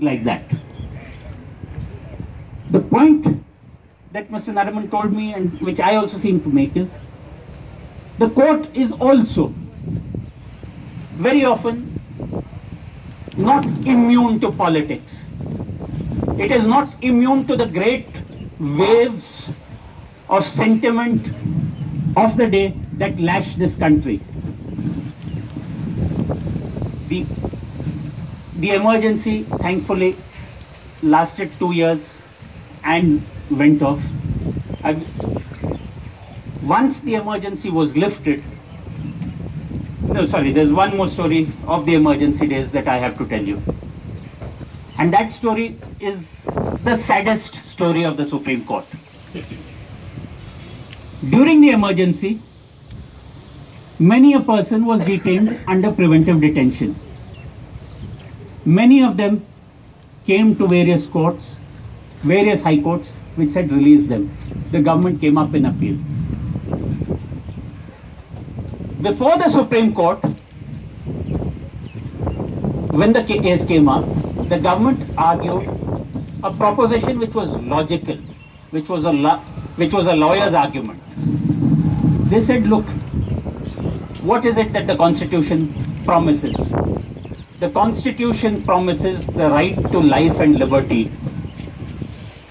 like that. The point that Mr. Nariman told me, and which I also seem to make, is the court is also very often not immune to politics. It is not immune to the great waves of sentiment of the day that lash this country. The emergency, thankfully, lasted 2 years and went off. Once the emergency was lifted, no, sorry, there's one more story of the emergency days that I have to tell you. And that story is the saddest story of the Supreme Court. During the emergency, many a person was detained under preventive detention. Many of them came to various courts, various high courts, which said release them. The government came up in appeal. Before the Supreme Court, when the case came up, the government argued a proposition which was logical, which was a lawyer's argument. They said, look, what is it that the Constitution promises? The Constitution promises the right to life and liberty,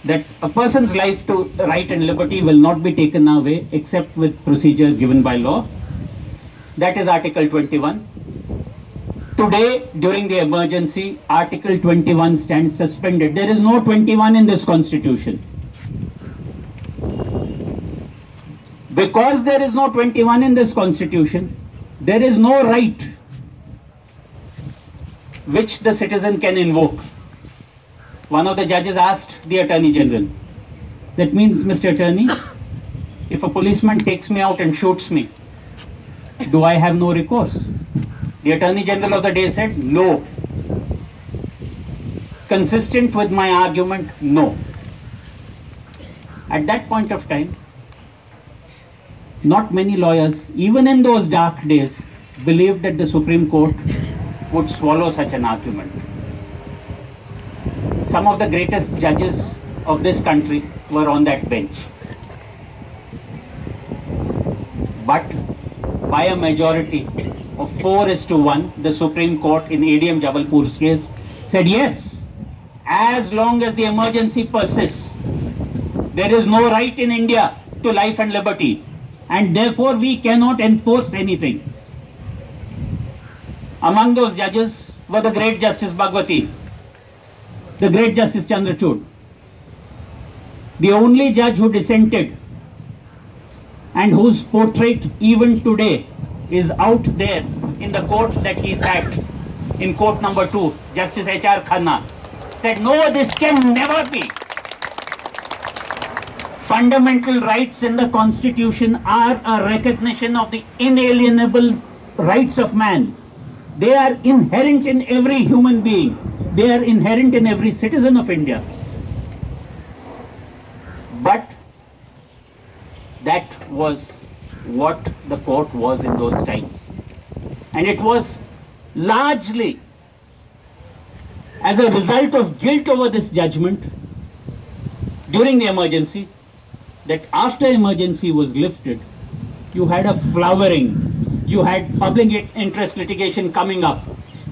that a person's right and liberty will not be taken away except with procedure given by law. That is Article 21. Today, during the emergency, Article 21 stands suspended. There is no 21 in this Constitution. Because there is no 21 in this Constitution, there is no right which the citizen can invoke. One of the judges asked the Attorney General, that means, Mr. Attorney, if a policeman takes me out and shoots me, do I have no recourse? The Attorney General of the day said, no. Consistent with my argument, no. At that point of time, not many lawyers, even in those dark days, believed that the Supreme Court would swallow such an argument. Some of the greatest judges of this country were on that bench. But by a majority of 4:1, the Supreme Court in ADM Jabalpur's case said yes, as long as the emergency persists, there is no right in India to life and liberty, and therefore we cannot enforce anything. Among those judges were the great Justice Bhagwati, the great Justice Chandrachud, the only judge who dissented and whose portrait even today is out there in the court that he sat, in court number 2, Justice H.R. Khanna, said, no, this can never be. Fundamental rights in the Constitution are a recognition of the inalienable rights of man. They are inherent in every human being. They are inherent in every citizen of India. But that was what the court was in those times. And it was largely as a result of guilt over this judgment during the emergency that after emergency was lifted, you had a flowering. You had public interest litigation coming up.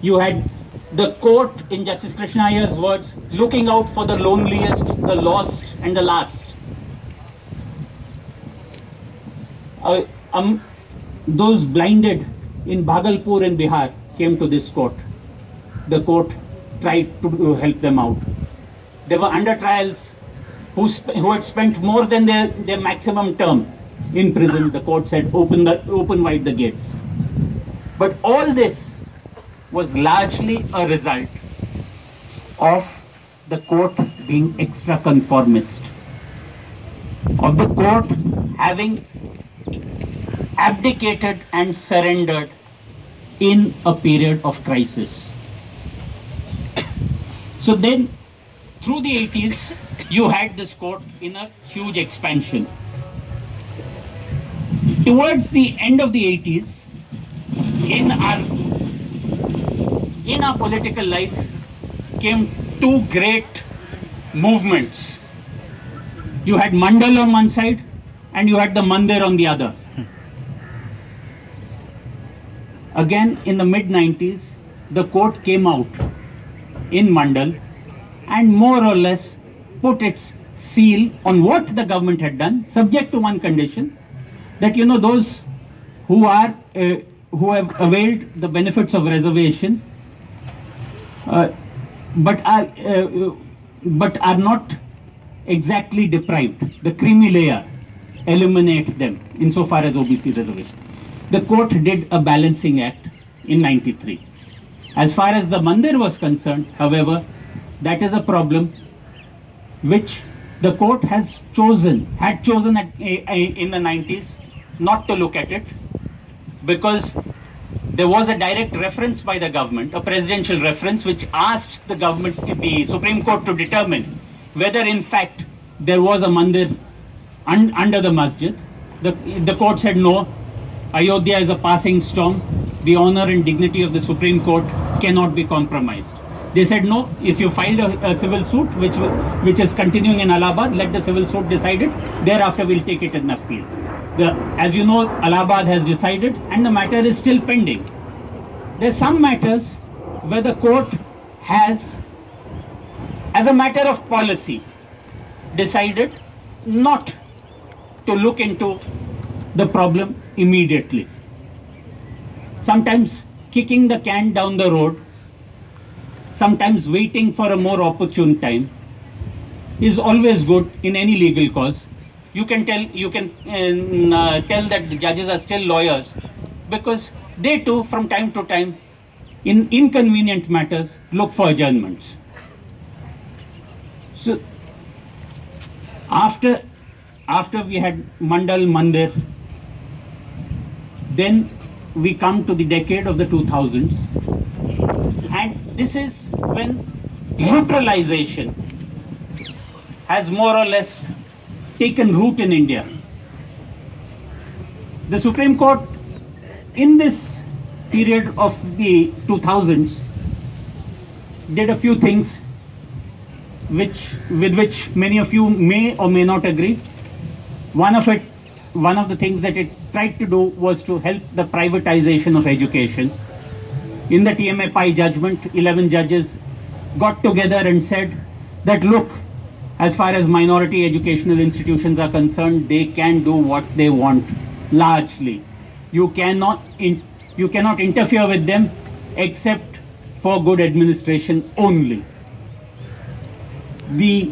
You had the court, in Justice Krishna Iyer's words, looking out for the loneliest, the lost, and the last. Those blinded in Bhagalpur in Bihar came to this court. The court tried to help them out. There were under trials who had spent more than their maximum term in prison. The court said, open wide the gates. But all this was largely a result of the court being extra conformist, of the court having abdicated and surrendered in a period of crisis. So then, through the 80s, you had this court in a huge expansion. Towards the end of the 80s, in our political life, came two great movements. You had Mandal on one side and you had the Mandir on the other. Again, in the mid-90s, the court came out in Mandal and more or less put its seal on what the government had done, subject to one condition, that those who have availed the benefits of reservation but are not exactly deprived, the creamy layer, eliminate them insofar as OBC reservation. The court did a balancing act in '93. As far as the Mandir was concerned, however, that is a problem which the court had chosen in the 90s not to look at it, because there was a direct reference by the government, a presidential reference, which asked the Supreme Court to determine whether in fact there was a Mandir under the masjid. The court said no, Ayodhya is a passing storm, the honor and dignity of the Supreme Court cannot be compromised. They said no, if you filed a civil suit which is continuing in Allahabad, let the civil suit decide it, thereafter we'll take it in appeal. As you know, Allahabad has decided and the matter is still pending. There are some matters where the court has, as a matter of policy, decided not to look into the problem immediately. Sometimes kicking the can down the road, sometimes waiting for a more opportune time is always good in any legal cause. You can tell that the judges are still lawyers, because they too from time to time in inconvenient matters look for adjournments. So after we had Mandal, Mandir, then we come to the decade of the 2000s, and this is when neutralization has more or less taken root in India. The Supreme Court in this period of the 2000s did a few things with which many of you may or may not agree. One of the things that it tried to do was to help the privatization of education. In the TMA Pai judgment, 11 judges got together and said that, look, as far as minority educational institutions are concerned, they can do what they want largely. You cannot interfere with them except for good administration only. The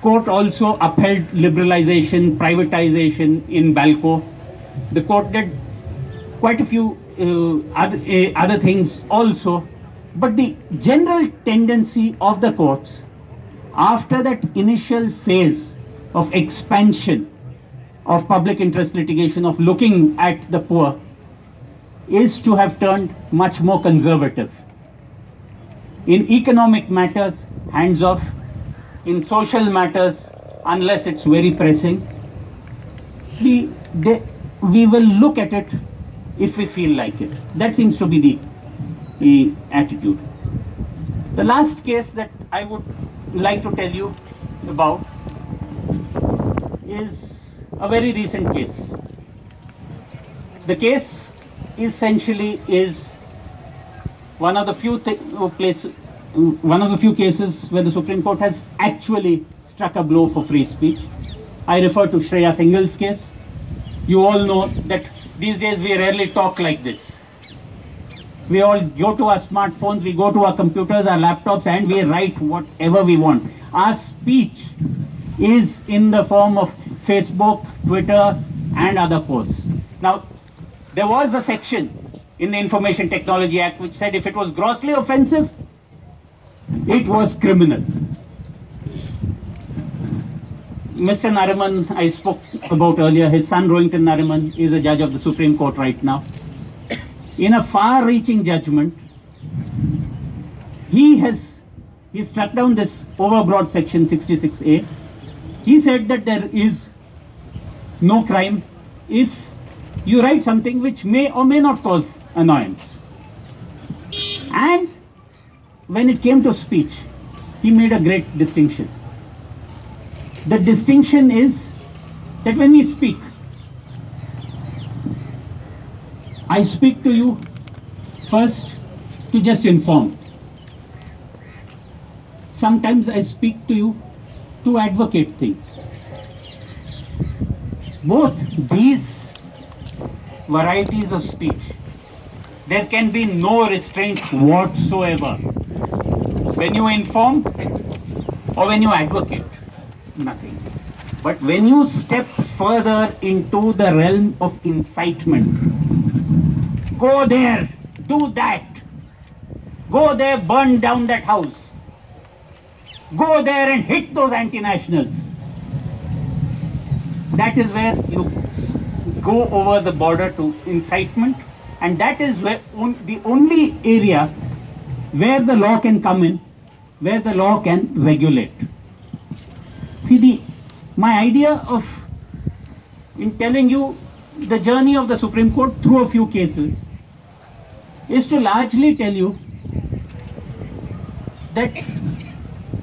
court also upheld liberalization, privatization in Balco. The court did quite a few other things also, but the general tendency of the courts after that initial phase of expansion of public interest litigation, of looking at the poor, is to have turned much more conservative. In economic matters, hands off. In social matters, unless it's very pressing, we will look at it if we feel like it. That seems to be the attitude. The last case that I would like to tell you about is a very recent case. The case essentially is one of the few cases where the Supreme Court has actually struck a blow for free speech. I refer to Shreya Singh's case. You all know that these days we rarely talk like this. We all go to our smartphones, we go to our computers, our laptops, and we write whatever we want. Our speech is in the form of Facebook, Twitter, and other posts. Now, there was a section in the Information Technology Act which said if it was grossly offensive, it was criminal. Mr. Nariman, I spoke about earlier, his son Rohington Nariman is a judge of the Supreme Court right now. In a far-reaching judgment, he struck down this overbroad section 66A. He said that there is no crime if you write something which may or may not cause annoyance. And when it came to speech, he made a great distinction. The distinction is that when we speak, I speak to you first to just inform. Sometimes I speak to you to advocate things. Both these varieties of speech, there can be no restraint whatsoever. When you inform or when you advocate, nothing. But when you step further into the realm of incitement, go there, do that, go there, burn down that house, go there and hit those anti-nationals. That is where you go over the border to incitement, and that is where the only area where the law can come in, where the law can regulate. See, my idea of in telling you the journey of the Supreme Court through a few cases is to largely tell you that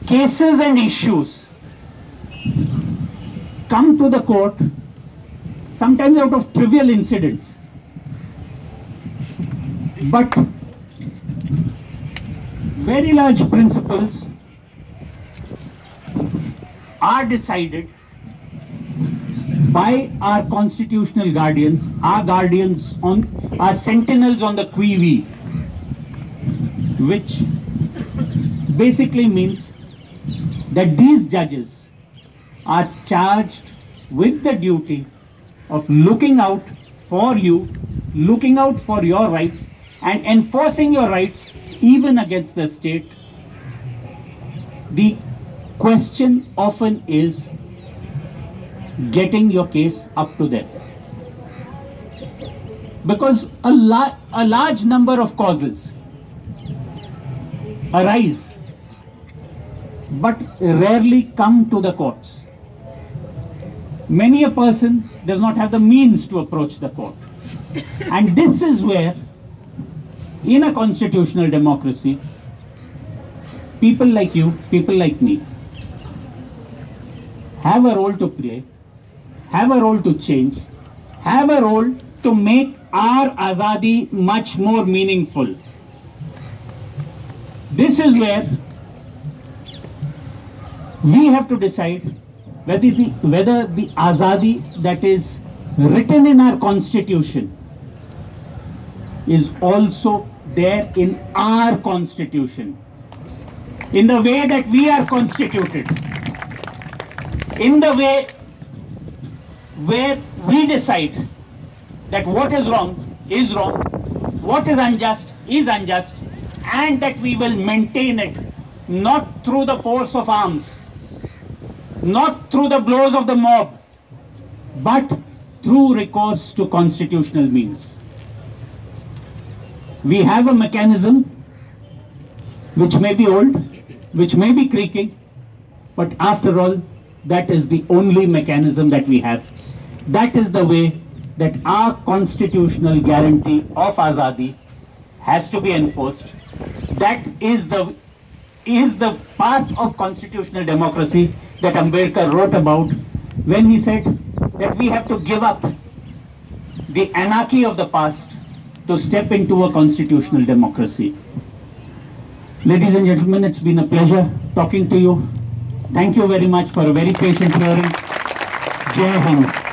cases and issues come to the court sometimes out of trivial incidents, but very large principles are decided by our constitutional guardians, our sentinels on the qui vive, which basically means that these judges are charged with the duty of looking out for you, looking out for your rights and enforcing your rights even against the state. The question often is getting your case up to them, because a large number of causes arise but rarely come to the courts. Many a person does not have the means to approach the court, and this is where in a constitutional democracy people like you, people like me have a role to play, have a role to change, have a role to make our Azadi much more meaningful. This is where we have to decide whether the Azadi that is written in our constitution is also there in our constitution, in the way that we are constituted, in the way where we decide that what is wrong, what is unjust, and that we will maintain it not through the force of arms, not through the blows of the mob, but through recourse to constitutional means. We have a mechanism which may be old, which may be creaking, but after all, that is the only mechanism that we have. That is the way that our constitutional guarantee of Azadi has to be enforced. That is the path of constitutional democracy that Ambedkar wrote about when he said that we have to give up the anarchy of the past to step into a constitutional democracy. Ladies and gentlemen, it's been a pleasure talking to you. Thank you very much for a very patient hearing. Jai Hind.